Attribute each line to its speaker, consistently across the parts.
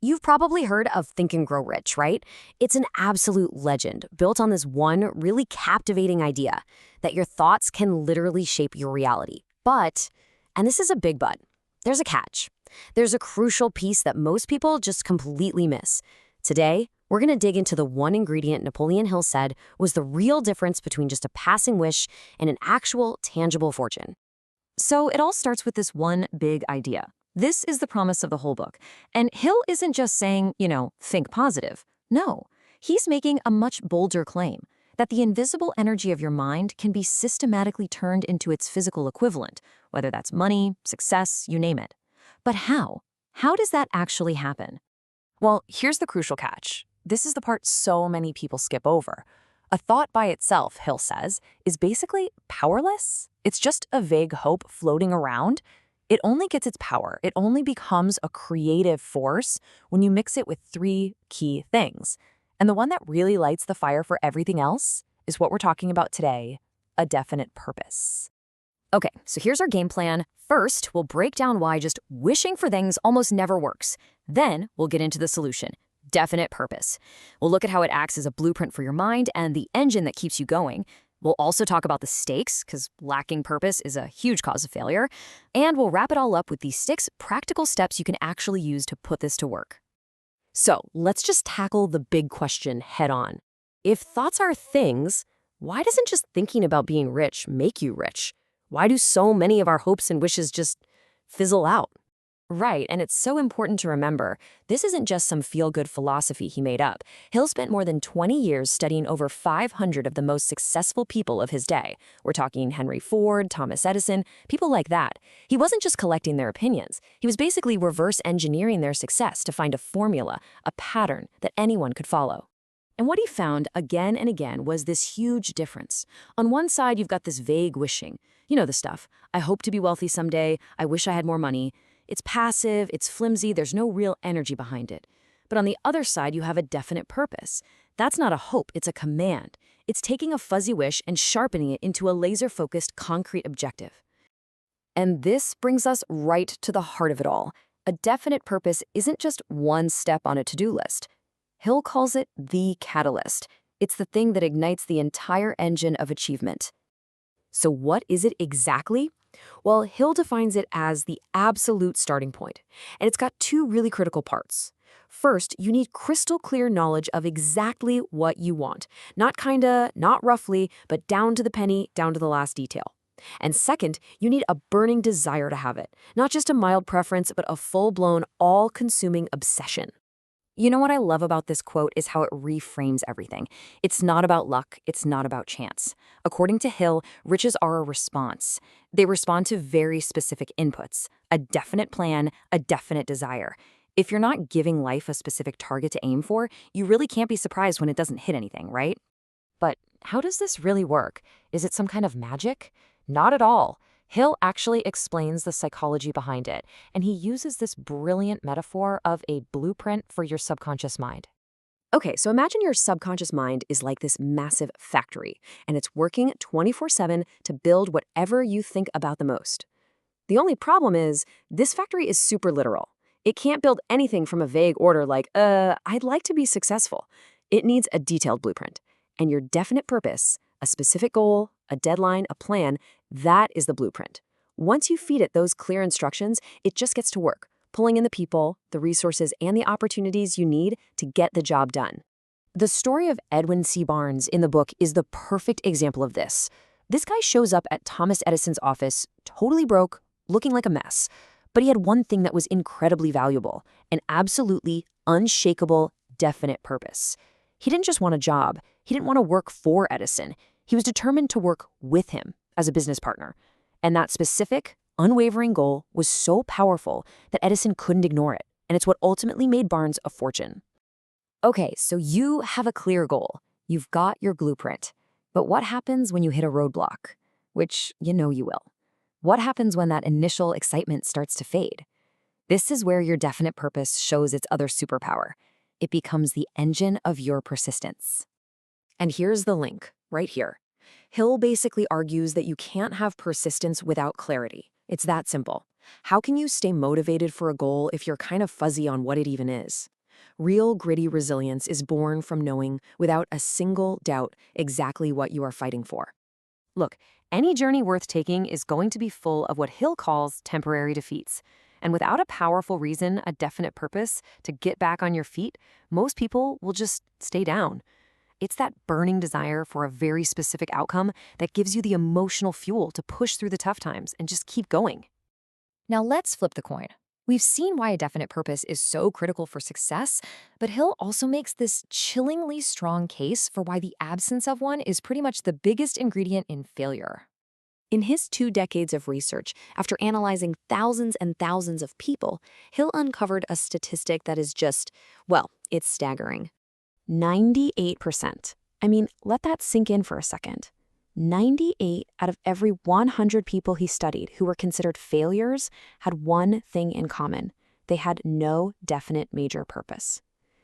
Speaker 1: You've probably heard of Think and Grow Rich, right? It's an absolute legend built on this one really captivating idea that your thoughts can literally shape your reality. But, and this is a big but, there's a catch. There's a crucial piece that most people just completely miss. Today, we're going to dig into the one ingredient Napoleon Hill said was the real difference between just a passing wish and an actual tangible fortune.
Speaker 2: So it all starts with this one big idea. This is the promise of the whole book. And Hill isn't just saying, think positive. No, he's making a much bolder claim that the invisible energy of your mind can be systematically turned into its physical equivalent, whether that's money, success, you name it. But how? How does that actually happen?
Speaker 3: Well, here's the crucial catch. This is the part so many people skip over. A thought by itself, Hill says, is basically powerless. It's just a vague hope floating around. It only gets its power. It only becomes a creative force when you mix it with three key things. And the one that really lights the fire for everything else is what we're talking about today, a definite purpose.
Speaker 1: Okay, so here's our game plan. First, we'll break down why just wishing for things almost never works. Then, we'll get into the solution, definite purpose. We'll look at how it acts as a blueprint for your mind and the engine that keeps you going. We'll also talk about the stakes, because lacking purpose is a huge cause of failure. And we'll wrap it all up with these 6 practical steps you can actually use to put this to work. So, let's just tackle the big question head on. If thoughts are things, why doesn't just thinking about being rich make you rich? Why do so many of our hopes and wishes just fizzle out? Right, and it's so important to remember, this isn't just some feel-good philosophy he made up. Hill spent more than 20 years studying over 500 of the most successful people of his day. We're talking Henry Ford, Thomas Edison, people like that. He wasn't just collecting their opinions. He was basically reverse engineering their success to find a formula, a pattern that anyone could follow. And what he found again and again was this huge difference. On one side, you've got this vague wishing. You know the stuff. I hope to be wealthy someday. I wish I had more money. It's passive, it's flimsy, there's no real energy behind it. But on the other side, you have a definite purpose. That's not a hope, it's a command. It's taking a fuzzy wish and sharpening it into a laser-focused, concrete objective. And this brings us right to the heart of it all. A definite purpose isn't just one step on a to-do list. Hill calls it the catalyst. It's the thing that ignites the entire engine of achievement. So what is it exactly? Well, Hill defines it as the absolute starting point, and it's got 2 really critical parts. First, you need crystal clear knowledge of exactly what you want. Not kinda, not roughly, but down to the penny, down to the last detail. And second, you need a burning desire to have it. Not just a mild preference, but a full-blown, all-consuming obsession. You know what I love about this quote is how it reframes everything. It's not about luck, it's not about chance. According to Hill, riches are a response. They respond to very specific inputs, a definite plan, a definite desire. If you're not giving life a specific target to aim for, you really can't be surprised when it doesn't hit anything, right? But how does this really work? Is it some kind of magic? Not at all. Hill actually explains the psychology behind it, and he uses this brilliant metaphor of a blueprint for your subconscious mind. Okay, so imagine your subconscious mind is like this massive factory, and it's working 24/7 to build whatever you think about the most. The only problem is, this factory is super literal. It can't build anything from a vague order like, I'd like to be successful. It needs a detailed blueprint. And your definite purpose, a specific goal, a deadline, a plan, that is the blueprint. Once you feed it those clear instructions, it just gets to work, pulling in the people, the resources, and the opportunities you need to get the job done. The story of Edwin C. Barnes in the book is the perfect example of this. This guy shows up at Thomas Edison's office, totally broke, looking like a mess. But he had one thing that was incredibly valuable, an absolutely unshakable, definite purpose. He didn't just want a job. He didn't want to work for Edison. He was determined to work with him as a business partner. And that specific, unwavering goal was so powerful that Edison couldn't ignore it. And it's what ultimately made Barnes a fortune. Okay, so you have a clear goal. You've got your blueprint. But what happens when you hit a roadblock? Which you know you will. What happens when that initial excitement starts to fade? This is where your definite purpose shows its other superpower. It becomes the engine of your persistence. And here's the link, right here. Hill basically argues that you can't have persistence without clarity. It's that simple.
Speaker 2: How can you stay motivated for a goal if you're kind of fuzzy on what it even is? Real gritty resilience is born from knowing without a single doubt exactly what you are fighting for.
Speaker 3: Look, any journey worth taking is going to be full of what Hill calls temporary defeats. And without a powerful reason, a definite purpose to get back on your feet, most people will just stay down. It's that burning desire for a very specific outcome that gives you the emotional fuel to push through the tough times and just keep going.
Speaker 1: Now let's flip the coin. We've seen why a definite purpose is so critical for success, but Hill also makes this chillingly strong case for why the absence of one is pretty much the biggest ingredient in failure. In his 2 decades of research, after analyzing thousands and thousands of people, Hill uncovered a statistic that is just, well, it's staggering. 98%. I mean, let that sink in for a second. 98 out of every 100 people he studied who were considered failures had one thing in common. They had no definite major purpose.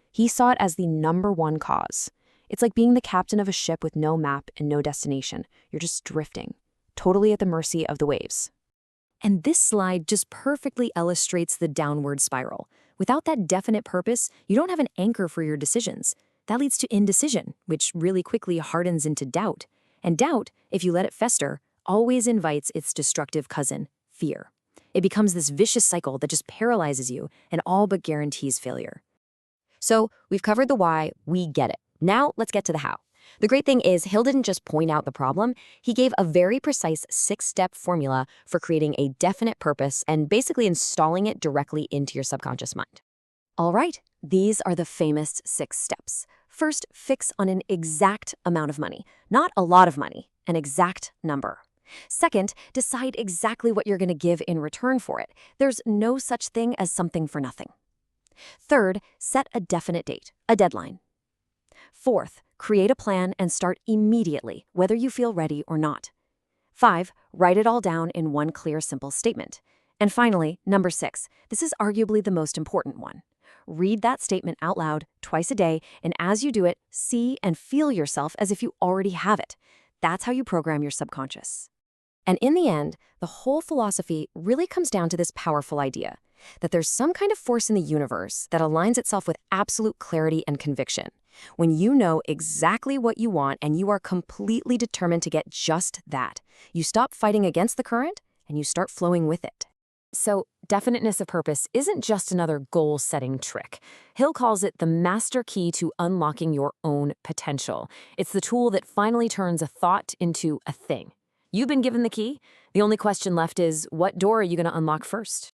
Speaker 1: He saw it as the #1 cause. It's like being the captain of a ship with no map and no destination. You're just drifting, totally at the mercy of the waves. And this slide just perfectly illustrates the downward spiral. Without that definite purpose, you don't have an anchor for your decisions. That leads to indecision, which really quickly hardens into doubt. And doubt, if you let it fester, always invites its destructive cousin, fear. It becomes this vicious cycle that just paralyzes you and all but guarantees failure. So we've covered the why, we get it. Now let's get to the how. The great thing is Hill didn't just point out the problem, he gave a very precise 6-step formula for creating a definite purpose and basically installing it directly into your subconscious mind. All right, these are the famous 6 steps. First, fix on an exact amount of money. Not a lot of money, an exact number. Second, decide exactly what you're going to give in return for it. There's no such thing as something for nothing. Third, set a definite date, a deadline. Fourth, create a plan and start immediately, whether you feel ready or not. 5, write it all down in one clear, simple statement. And finally, number 6, this is arguably the most important one. Read that statement out loud twice a day, and as you do it, see and feel yourself as if you already have it. That's how you program your subconscious. And in the end, the whole philosophy really comes down to this powerful idea that there's some kind of force in the universe that aligns itself with absolute clarity and conviction. When you know exactly what you want and you are completely determined to get just that, you stop fighting against the current and you start flowing with it. So, definiteness of purpose isn't just another goal-setting trick. Hill calls it the master key to unlocking your own potential. It's the tool that finally turns a thought into a thing. You've been given the key. The only question left is, what door are you going to unlock first?